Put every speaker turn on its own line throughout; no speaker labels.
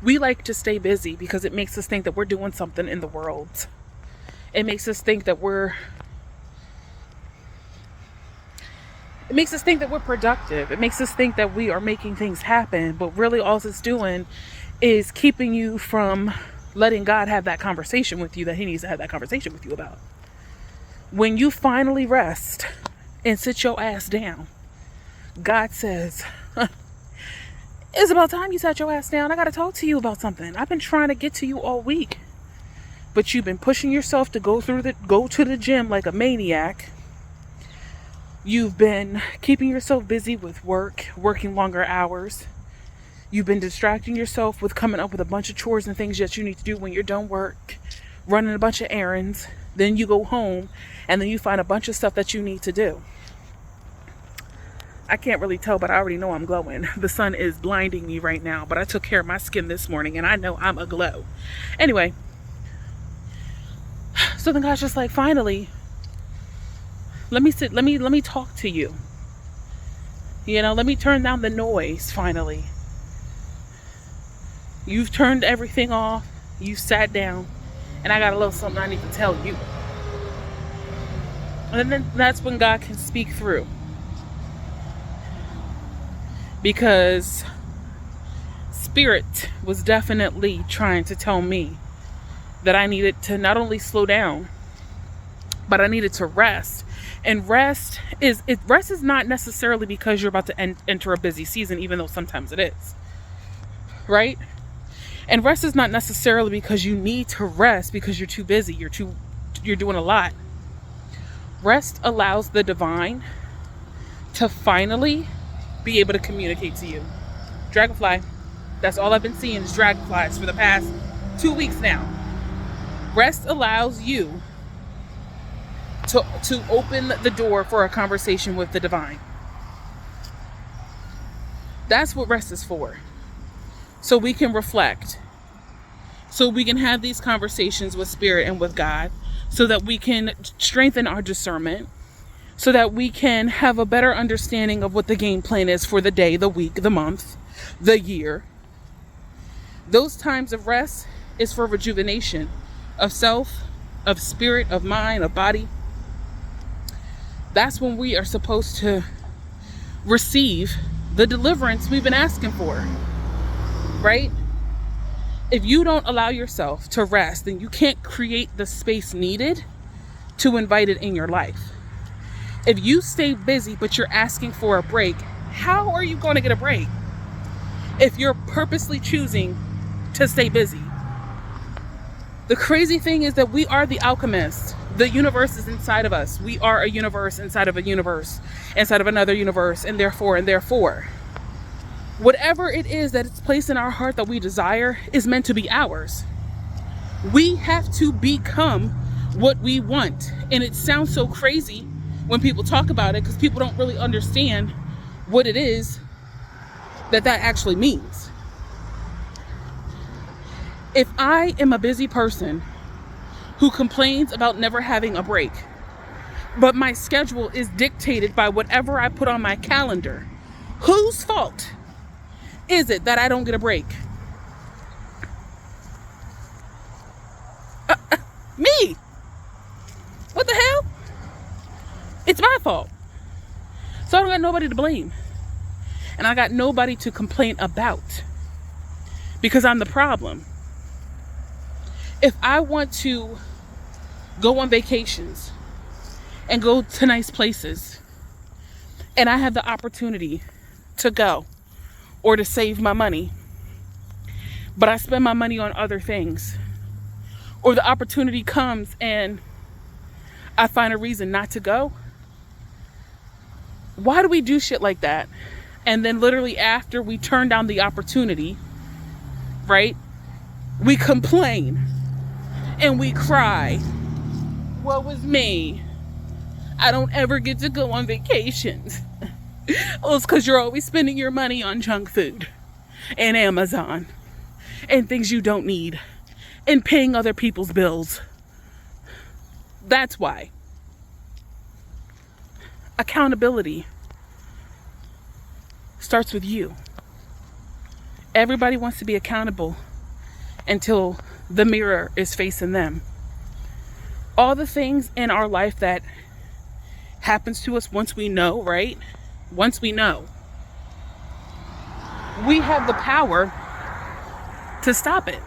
We like to stay busy because it makes us think that we're doing something in the world. It makes us think that we're productive. It makes us think that we are making things happen, but really all it's doing is keeping you from letting God have that conversation with you that he needs to have that conversation with you about. When you finally rest and sit your ass down, God says, it's about time you sat your ass down. I got to talk to you about something. I've been trying to get to you all week, but you've been pushing yourself to go to the gym like a maniac. You've been keeping yourself busy with work, working longer hours. You've been distracting yourself with coming up with a bunch of chores and things that you need to do when you're done work, running a bunch of errands. Then you go home and then you find a bunch of stuff that you need to do. I can't really tell, but I already know I'm glowing. The sun is blinding me right now, but I took care of my skin this morning and I know I'm aglow. Anyway, so then God's just like, finally, let me talk to you. Let me turn down the noise finally. You've turned everything off. You sat down. And I got a little something I need to tell you. And then that's when God can speak through. Because Spirit was definitely trying to tell me that I needed to not only slow down, but I needed to rest. And rest is not necessarily because you're about to enter a busy season, even though sometimes it is. Right? And rest is not necessarily because you need to rest because you're too busy, you're doing a lot. Rest allows the divine to finally be able to communicate to you. Dragonfly. That's all I've been seeing is dragonflies for the past 2 weeks now. Rest allows you to open the door for a conversation with the divine. That's what rest is for. So we can reflect. So we can have these conversations with Spirit and with God. So that we can strengthen our discernment. So that we can have a better understanding of what the game plan is for the day, the week, the month, the year. Those times of rest is for rejuvenation of self, of spirit, of mind, of body. That's when we are supposed to receive the deliverance we've been asking for, right? If you don't allow yourself to rest, then you can't create the space needed to invite it in your life. If you stay busy, but you're asking for a break, how are you going to get a break? If you're purposely choosing to stay busy. The crazy thing is that we are the alchemists. The universe is inside of us. We are a universe inside of a universe, inside of another universe, and therefore, whatever it is that it's placed in our heart that we desire is meant to be ours. We have to become what we want. And it sounds so crazy when people talk about it because people don't really understand what it is that actually means. If I am a busy person who complains about never having a break, but my schedule is dictated by whatever I put on my calendar, whose fault is it that I don't get a break? Me. What the hell? It's my fault. So I don't got nobody to blame. And I got nobody to complain about. Because I'm the problem. If I want to go on vacations and go to nice places, and I have the opportunity to go or to save my money, but I spend my money on other things, or the opportunity comes and I find a reason not to go, why do we do shit like that? And then literally after we turn down the opportunity, right, we complain and we cry. Woe is me. I don't ever get to go on vacations. Well, it's because you're always spending your money on junk food and Amazon and things you don't need and paying other people's bills. That's why. Accountability starts with you. Everybody wants to be accountable until the mirror is facing them. All the things in our life that happens to us once we know, right? Once we know, we have the power to stop it.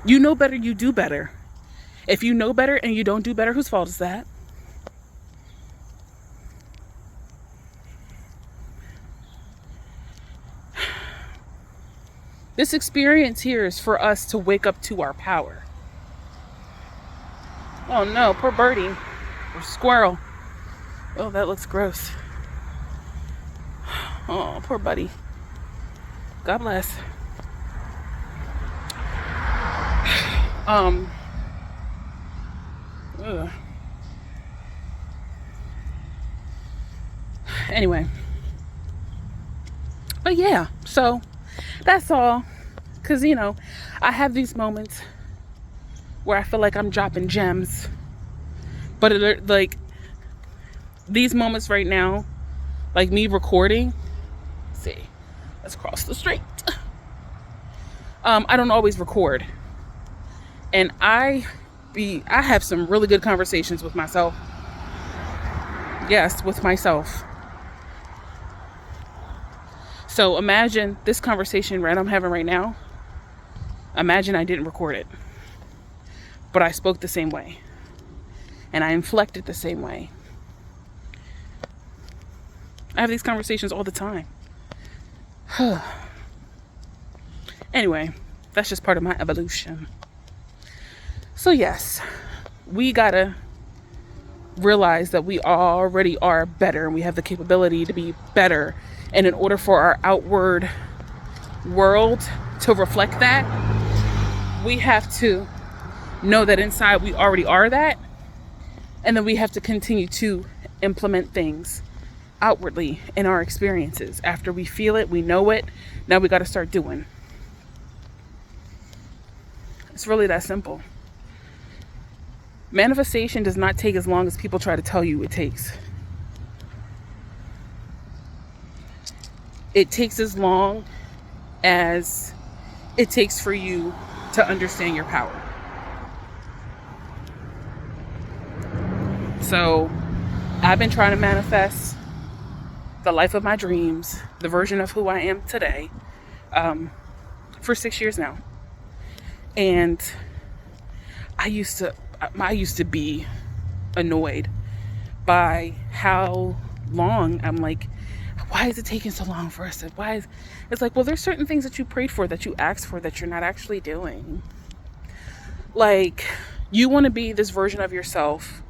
You know better, you do better. If you know better and you don't do better, whose fault is that? This experience here is for us to wake up to our power. Oh no, poor birdie or squirrel. Oh, that looks gross. Oh, poor buddy. God bless. Ugh. Anyway. But yeah, so that's all. Because, I have these moments where I feel like I'm dropping gems. But like these moments right now, like me recording. Let's see. Let's cross the street. I don't always record. And I have some really good conversations with myself. Yes, with myself. So imagine this conversation I'm having right now. Imagine I didn't record it. But I spoke the same way. And I inflected the same way. I have these conversations all the time. Anyway, that's just part of my evolution. So yes, we gotta realize that we already are better and we have the capability to be better. And in order for our outward world to reflect that, we have to know that inside we already are that. And then we have to continue to implement things outwardly in our experiences. After we feel it, we know it, now we got to start doing. It's really that simple. Manifestation does not take as long as people try to tell you it takes. It takes as long as it takes for you to understand your power. So I've been trying to manifest the life of my dreams, the version of who I am today, for 6 years now. And I used to be annoyed by how long I'm like, why is it taking so long for us? It's like, well, there's certain things that you prayed for, that you asked for, that you're not actually doing. Like, you want to be this version of yourself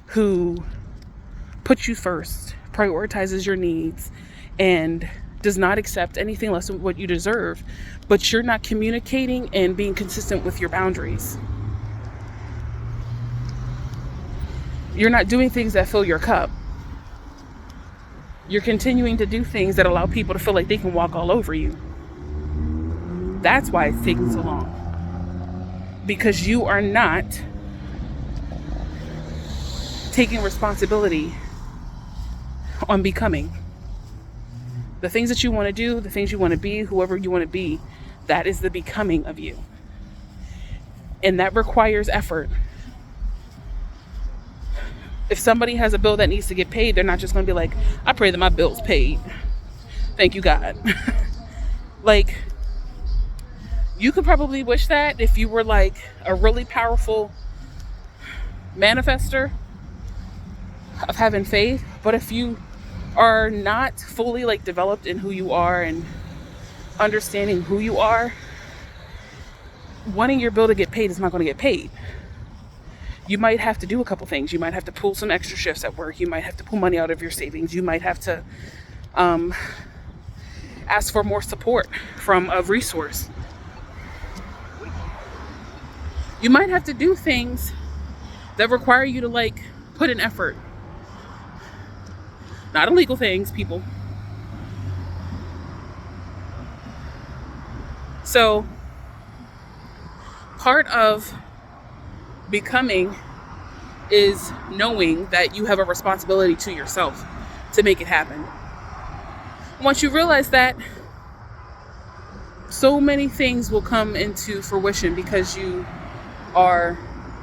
who puts you first, prioritizes your needs, and does not accept anything less than what you deserve, but you're not communicating and being consistent with your boundaries. You're not doing things that fill your cup. You're continuing to do things that allow people to feel like they can walk all over you. That's why it's taking so long. Because you are not taking responsibility on becoming. The things that you want to do, the things you want to be, whoever you want to be, that is the becoming of you. And that requires effort. If somebody has a bill that needs to get paid, they're not just going to be like, I pray that my bill's paid. Thank you, God. Like, you could probably wish that if you were like a really powerful manifester of having faith. But if you are not fully like developed in who you are and understanding who you are, wanting your bill to get paid is not going to get paid. You might have to do a couple things. You might have to pull some extra shifts at work. You might have to pull money out of your savings. You might have to ask for more support from a resource. You might have to do things that require you to like put in effort. Not illegal things, people. So part of becoming is knowing that you have a responsibility to yourself to make it happen. Once you realize that, So many things will come into fruition because you are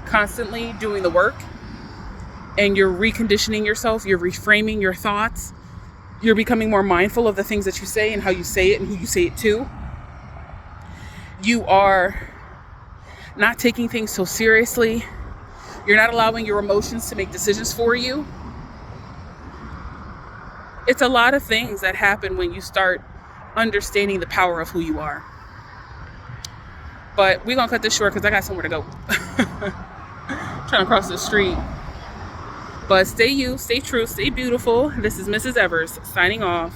constantly doing the work, and you're reconditioning yourself, you're reframing your thoughts, you're becoming more mindful of the things that you say and how you say it and who you say it to. You are not taking things so seriously. You're not allowing your emotions to make decisions for you. It's a lot of things that happen when you start understanding the power of who you are. But we're going to cut this short because I got somewhere to go. Trying to cross the street. But stay you, stay true, stay beautiful. This is Mrs. Evers signing off.